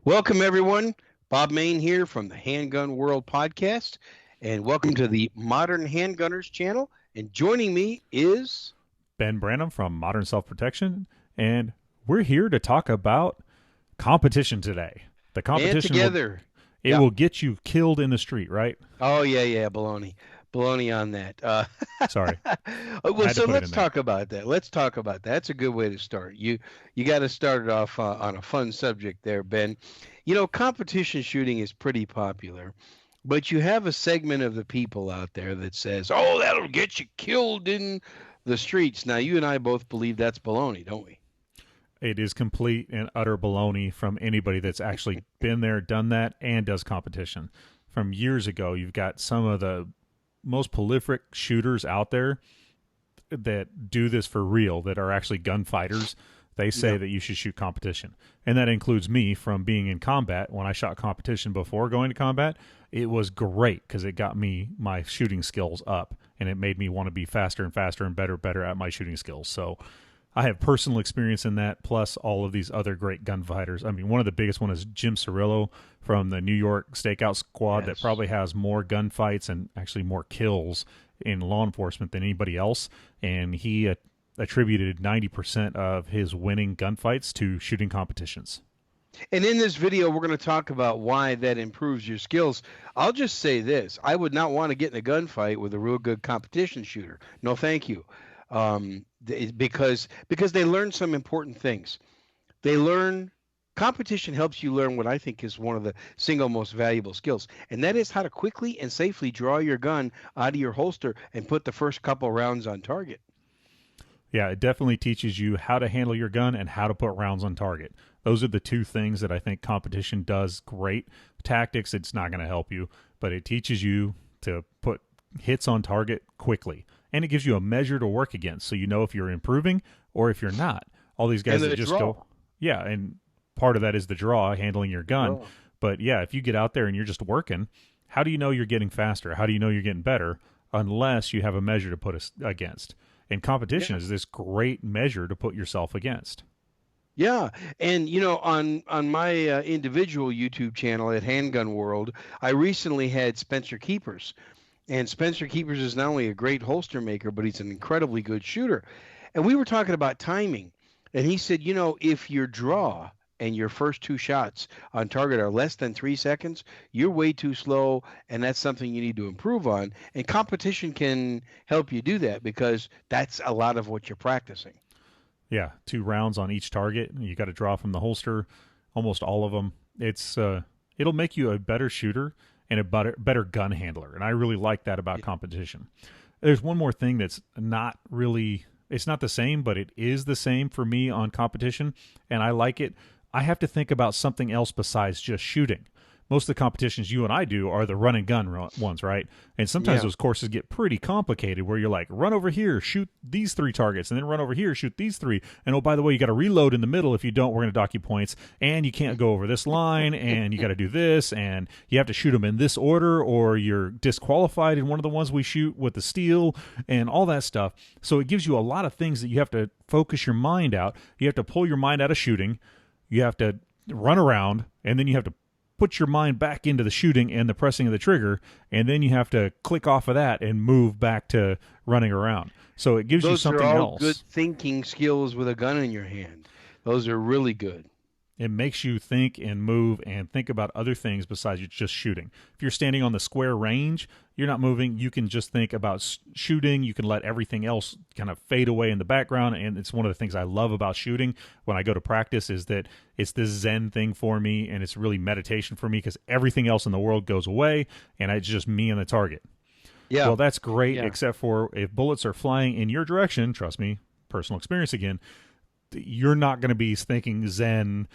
Welcome, everyone. Bob Mayne here from the Handgun World podcast, and welcome to the Modern Handgunners channel. And joining me is, Ben Branam from Modern Self Protection, and we're here to talk about competition today. The and competition will together, it yeah. will get you killed in the street, right? Oh, yeah, yeah, baloney. Baloney on that. Sorry, I Well, had to so put it in let's there. talk about that. Let's talk about that. That's a good way to start. You got to start it off on a fun subject there, Ben. Competition shooting is pretty popular. But you have a segment of the people out there that says, "Oh, that'll get you killed in the streets." Now, you and I both believe that's baloney, don't we? It is complete and utter baloney from anybody that's actually been there, done that, and does competition. From years ago, you've got some of the most prolific shooters out there that do this for real, that are actually gunfighters. They say Yeah. that you should shoot competition. And that includes me from being in combat. When I shot competition before going to combat, it was great because it got me my shooting skills up and it made me want to be faster and faster and better at my shooting skills. So I have personal experience in that, plus all of these other great gunfighters. I mean, one of the biggest one is Jim Cirillo from the New York Stakeout Squad that Yes. probably has more gunfights and actually more kills in law enforcement than anybody else. And he attributed 90% of his winning gunfights to shooting competitions. And in this video, we're going to talk about why that improves your skills. I'll just say this: I would not want to get in a gunfight with a real good competition shooter. No, thank you. Because they learn some important things. They learn competition helps you learn what I think is one of the single most valuable skills, and that is how to quickly and safely draw your gun out of your holster and put the first couple rounds on target. Yeah, it definitely teaches you how to handle your gun and how to put rounds on target. Those are the two things that I think competition does great. Tactics, it's not going to help you, but it teaches you to put hits on target quickly. And it gives you a measure to work against so you know if you're improving or if you're not. All these And guys that the just draw, go, yeah, and part of that is the draw, handling your the gun. draw. But yeah, if you get out there and you're just working, how do you know you're getting faster? How do you know you're getting better unless you have a measure to put against? And competition Yeah. is this great measure to put yourself against. Yeah, and on my individual YouTube channel at Handgun World, I recently had Spencer Keepers, and Spencer Keepers is not only a great holster maker, but he's an incredibly good shooter. And we were talking about timing, and he said, if your draw and your first two shots on target are less than 3 seconds, you're way too slow, and that's something you need to improve on. And competition can help you do that because that's a lot of what you're practicing. Yeah, 2 rounds on each target. You got to draw from the holster, almost all of them. It'll make you a better shooter and a better gun handler, and I really like that about competition. There's one more thing that's not really it's not the same, but it is the same for me on competition, and I like it. I have to think about something else besides just shooting. Most of the competitions you and I do are the run and gun ones, right? And sometimes Yeah. those courses get pretty complicated where you're like, run over here, shoot these 3 targets, and then run over here, shoot these 3. And oh, by the way, you got to reload in the middle. If you don't, we're going to dock you points. And you can't go over this line, and you got to do this, and you have to shoot them in this order, or you're disqualified in one of the ones we shoot with the steel, and all that stuff. So it gives you a lot of things that you have to focus your mind out. You have to pull your mind out of shooting. You have to run around, and then you have to put your mind back into the shooting and the pressing of the trigger, and then you have to click off of that and move back to running around. So it gives you Those are something all good else. thinking skills with a gun in your hand. Those are really good. It makes you think and move and think about other things besides just shooting. If you're standing on the square range, you're not moving. You can just think about shooting. You can let everything else kind of fade away in the background. And it's one of the things I love about shooting when I go to practice is that it's this Zen thing for me, and it's really meditation for me because everything else in the world goes away, and it's just me and the target. Yeah. Well, that's great, Yeah. except for if bullets are flying in your direction, trust me, personal experience again, you're not going to be thinking Zen,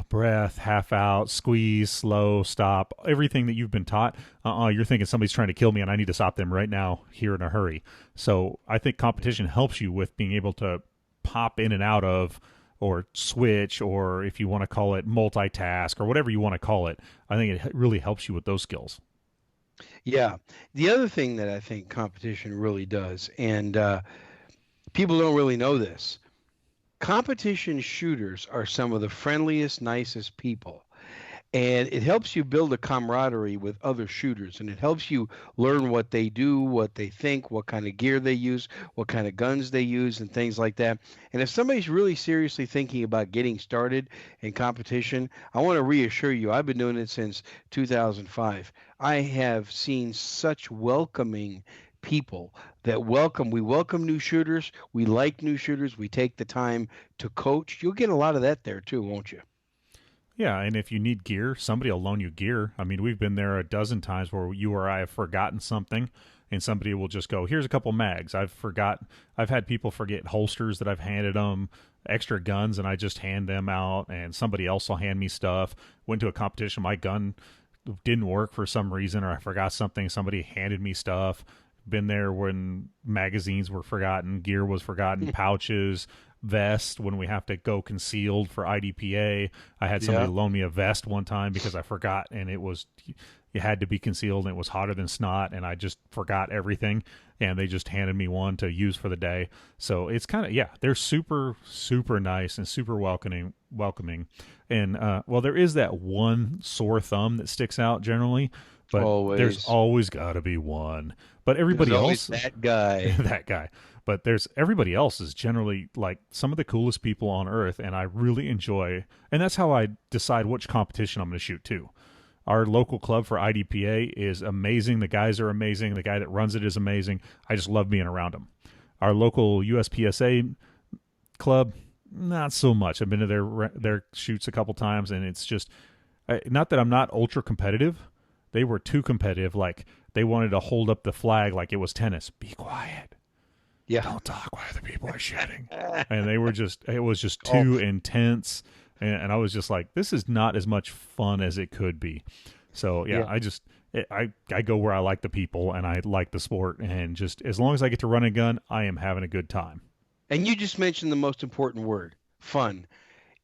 breath, half out, squeeze, slow, stop, everything that you've been taught. You're thinking somebody's trying to kill me and I need to stop them right now, here in a hurry. So I think competition helps you with being able to pop in and out of or switch, or if you want to call it multitask or whatever you want to call it. I think it really helps you with those skills. Yeah. The other thing that I think competition really does, and people don't really know this, Competition shooters are some of the friendliest, nicest people. And it helps you build a camaraderie with other shooters, and it helps you learn what they do, what they think, what kind of gear they use, what kind of guns they use, and things like that. And if somebody's really seriously thinking about getting started in competition, I want to reassure you, I've been doing it since 2005. I have seen such welcoming people that we welcome new shooters, we like new shooters, we take the time to coach. You'll get a lot of that there too, won't you? Yeah, and if you need gear, somebody will loan you gear. I mean, we've been there a dozen times where you or I have forgotten something, and somebody will just go, "Here's a couple mags." I've had people forget holsters that I've handed them, extra guns, and I just hand them out, and somebody else will hand me stuff. Went to a competition, my gun didn't work for some reason, or I forgot something. Somebody handed me stuff. Been there when magazines were forgotten, gear was forgotten, pouches, vest when we have to go concealed for IDPA. I had somebody Yeah. loan me a vest one time because I forgot, and it had to be concealed, and it was hotter than snot, and I just forgot everything, and they just handed me one to use for the day. So it's kind of, yeah, they're super super nice and super welcoming. And well, there is that one sore thumb that sticks out generally, but there's Always. always got to be one. But There's everybody always else, that guy. that guy. But there's everybody else is generally like some of the coolest people on earth, and I really enjoy. And that's how I decide which competition I'm going to shoot too. Our local club for IDPA is amazing. The guys are amazing. The guy that runs it is amazing. I just love being around him. Our local USPSA club, not so much. I've been to their shoots a couple times, and it's just not that I'm not ultra competitive. They were too competitive. Like they wanted to hold up the flag like it was tennis. Be quiet. Yeah. Don't talk while other people are shooting. And they were just, it was just too Golf. intense. And I was just like, this is not as much fun as it could be. So yeah, Yeah. I go where I like the people and I like the sport, and just as long as I get to run a gun, I am having a good time. And you just mentioned the most important word, fun.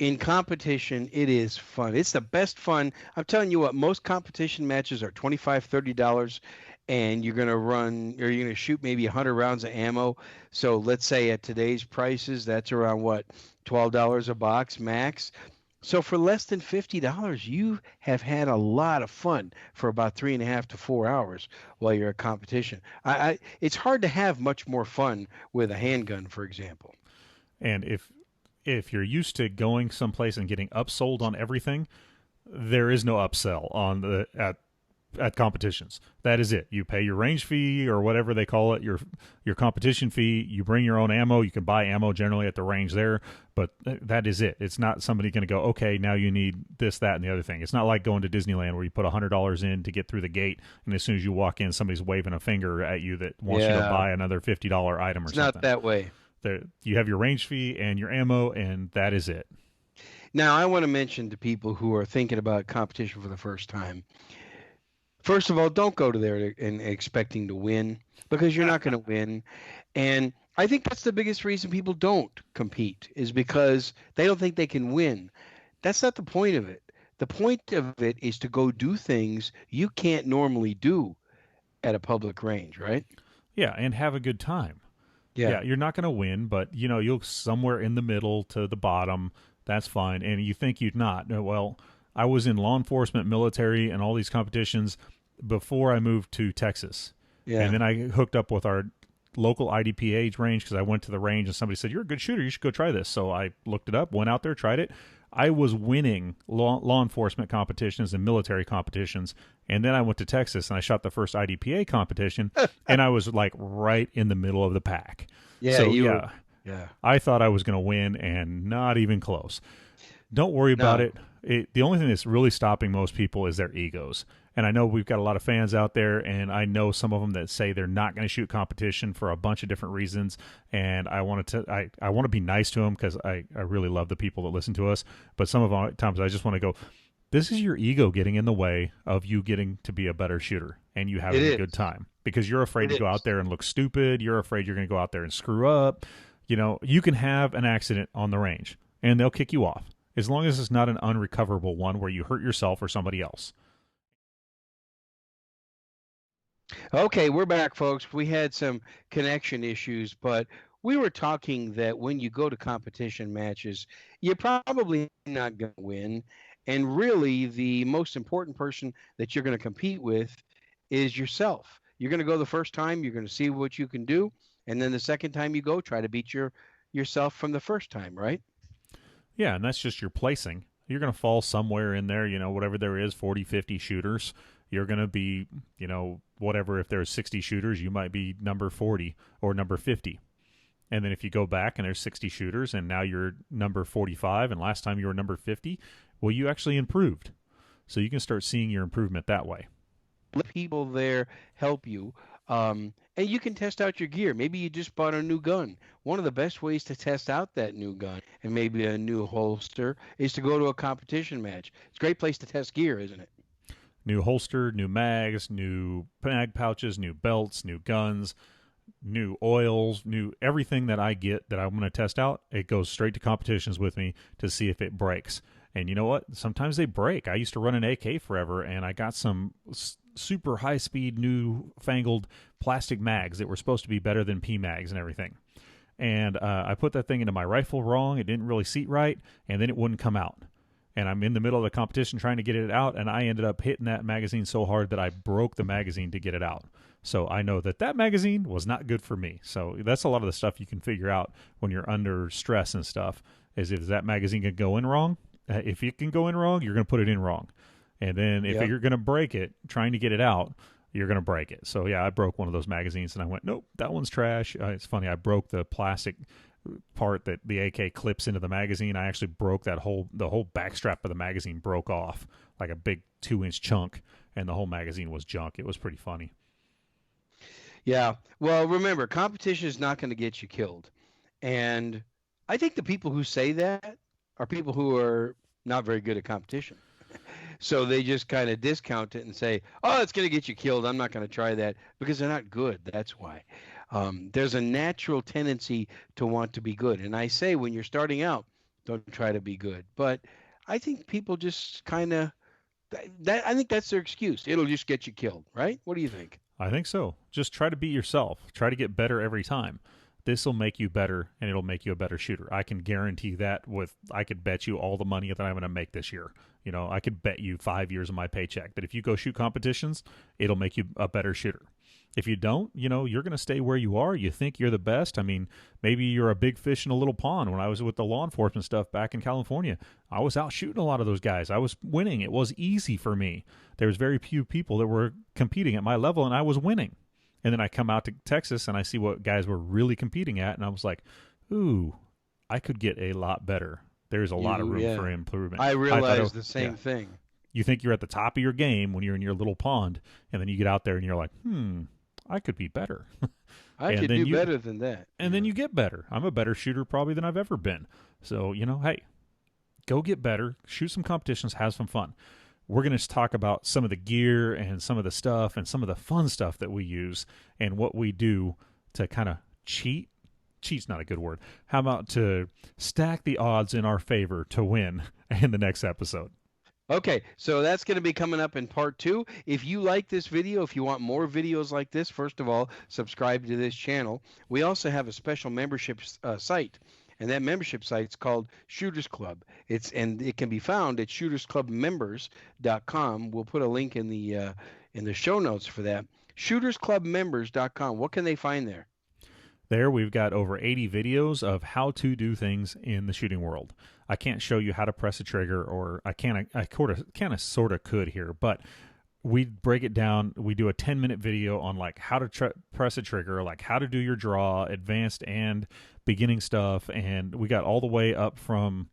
In competition, it is fun. It's the best fun. I'm telling you what, most competition matches are $25, $30, and you're going to run or you're going to shoot maybe 100 rounds of ammo. So let's say at today's prices, that's around what, $12 a box max. So for less than $50, you have had a lot of fun for about 3.5 to 4 hours while you're at competition. It's hard to have much more fun with a handgun, for example. And if you're used to going someplace and getting upsold on everything, there is no upsell on the at competitions. That is it. You pay your range fee or whatever they call it, your competition fee. You bring your own ammo. You can buy ammo generally at the range there, but that is it. It's not somebody going to go, okay, now you need this, that, and the other thing. It's not like going to Disneyland where you put $100 in to get through the gate, and as soon as you walk in, somebody's waving a finger at you that wants you to Yeah, buy another $50 item or it's not something. that way. There, you have your range fee and your ammo, and that is it. Now, I want to mention to people who are thinking about competition for the first time. First of all, don't go to there and expecting to win because you're not going to win. And I think that's the biggest reason people don't compete is because they don't think they can win. That's not the point of it. The point of it is to go do things you can't normally do at a public range, right? Yeah, and have a good time. Yeah. Yeah, you're not going to win, but you'll somewhere in the middle to the bottom. That's fine. And you think you'd not. Well, I was in law enforcement, military, and all these competitions before I moved to Texas. And Yeah. then I hooked up with our local IDPA range because I went to the range and somebody said, "You're a good shooter. You should go try this." So I looked it up, went out there, tried it. I was winning law enforcement competitions and military competitions. And then I went to Texas and I shot the first IDPA competition, and I was like right in the middle of the pack. Yeah, So, you were. yeah, Yeah. I thought I was going to win, and not even close. Don't worry about No. it. The only thing that's really stopping most people is their egos. And I know we've got a lot of fans out there, and I know some of them that say they're not going to shoot competition for a bunch of different reasons. And I want to be nice to them because I really love the people that listen to us. But some of the times I just want to go, this is your ego getting in the way of you getting to be a better shooter and you It having a good is. time because you're afraid It to go out is. there and look stupid. You're afraid you're going to go out there and screw up. You can have an accident on the range and they'll kick you off as long as it's not an unrecoverable one where you hurt yourself or somebody else. Okay, we're back, folks. We had some connection issues, but we were talking that when you go to competition matches, you're probably not going to win. And really, the most important person that you're going to compete with is yourself. You're going to go the first time, you're going to see what you can do. And then the second time you go, try to beat yourself from the first time, right? Yeah, and that's just your placing. You're going to fall somewhere in there, whatever there is, 40, 50 shooters. You're going to be, whatever, if there's 60 shooters, you might be number 40 or number 50. And then if you go back and there's 60 shooters and now you're number 45 and last time you were number 50, well, you actually improved. So you can start seeing your improvement that way. Let people there help you. And you can test out your gear. Maybe you just bought a new gun. One of the best ways to test out that new gun and maybe a new holster is to go to a competition match. It's a great place to test gear, isn't it? New holster, new mags, new mag pouches, new belts, new guns, new oils, new everything that I get that I'm going to test out. It goes straight to competitions with me to see if it breaks. And you know what? Sometimes they break. I used to run an AK forever, and I got some super high-speed, new-fangled plastic mags that were supposed to be better than P mags and everything. And I put that thing into my rifle wrong. It didn't really seat right, and then it wouldn't come out. And I'm in the middle of the competition trying to get it out, and I ended up hitting that magazine so hard that I broke the magazine to get it out. So I know that magazine was not good for me. So that's a lot of the stuff you can figure out when you're under stress and stuff, is if that magazine can go in wrong. If it can go in wrong, you're going to put it in wrong. And then if you're going to break it, trying to get it out, you're going to break it. So, yeah, I broke one of those magazines, and I went, nope, that one's trash. It's funny, I broke the plastic part that the AK clips into the magazine. I actually broke the whole backstrap of the magazine broke off, like a big 2-inch chunk, and the whole magazine was junk. It was pretty funny. Yeah. Well, remember, competition is not going to get you killed. And I think the people who say that are people who are not very good at competition. So they just kind of discount it and say, oh, it's going to get you killed. I'm not going to try that because they're not good. That's why. There's a natural tendency to want to be good. And I say when you're starting out, don't try to be good. But I think people just kind of, I think that's their excuse. It'll just get you killed, right? What do you think? I think so. Just try to be yourself. Try to get better every time. This will make you better, and it'll make you a better shooter. I can guarantee that. I could bet you all the money that I'm going to make this year. I could bet you 5 years of my paycheck that if you go shoot competitions, it'll make you a better shooter. If you don't, you're going to stay where you are. You think you're the best. I mean, maybe you're a big fish in a little pond. When I was with the law enforcement stuff back in California, I was out shooting a lot of those guys. I was winning. It was easy for me. There was very few people that were competing at my level, and I was winning. And then I come out to Texas, and I see what guys were really competing at, and I was like, ooh, I could get a lot better. There's a lot of room for improvement. I realized the same thing. You think you're at the top of your game when you're in your little pond, and then you get out there and you're like, I could be better. I could do better than that. And then you get better. I'm a better shooter probably than I've ever been. So, hey, go get better, shoot some competitions, have some fun. We're going to talk about some of the gear and some of the stuff and some of the fun stuff that we use and what we do to kind of cheat. Cheat's not a good word. How about to stack the odds in our favor to win in the next episode? Okay, so that's going to be coming up in part 2. If you like this video, if you want more videos like this, first of all, subscribe to this channel. We also have a special membership site, and that membership site is called Shooters Club. And it can be found at shootersclubmembers.com. We'll put a link in the show notes for that. Shootersclubmembers.com. What can they find there? There we've got over 80 videos of how to do things in the shooting world. I can't show you how to press a trigger, or I kind of sort of could here, but we break it down. We do a 10-minute video on like how to press a trigger, like how to do your draw, advanced and beginning stuff, and we got all the way up from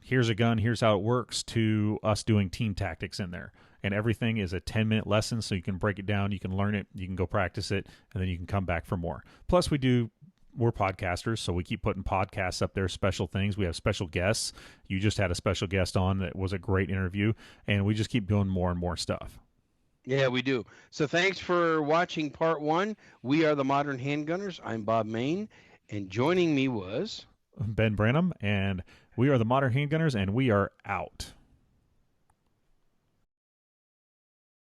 here's a gun, here's how it works, to us doing team tactics in there. And everything is a 10-minute lesson, so you can break it down, you can learn it, you can go practice it, and then you can come back for more. Plus, we're podcasters, so we keep putting podcasts up there, special things. We have special guests. You just had a special guest on that was a great interview, and we just keep doing more and more stuff. Yeah, we do. So thanks for watching part 1. We are the Modern Handgunners. I'm Bob Mayne, and joining me was Ben Branam, and we are the Modern Handgunners, and we are out.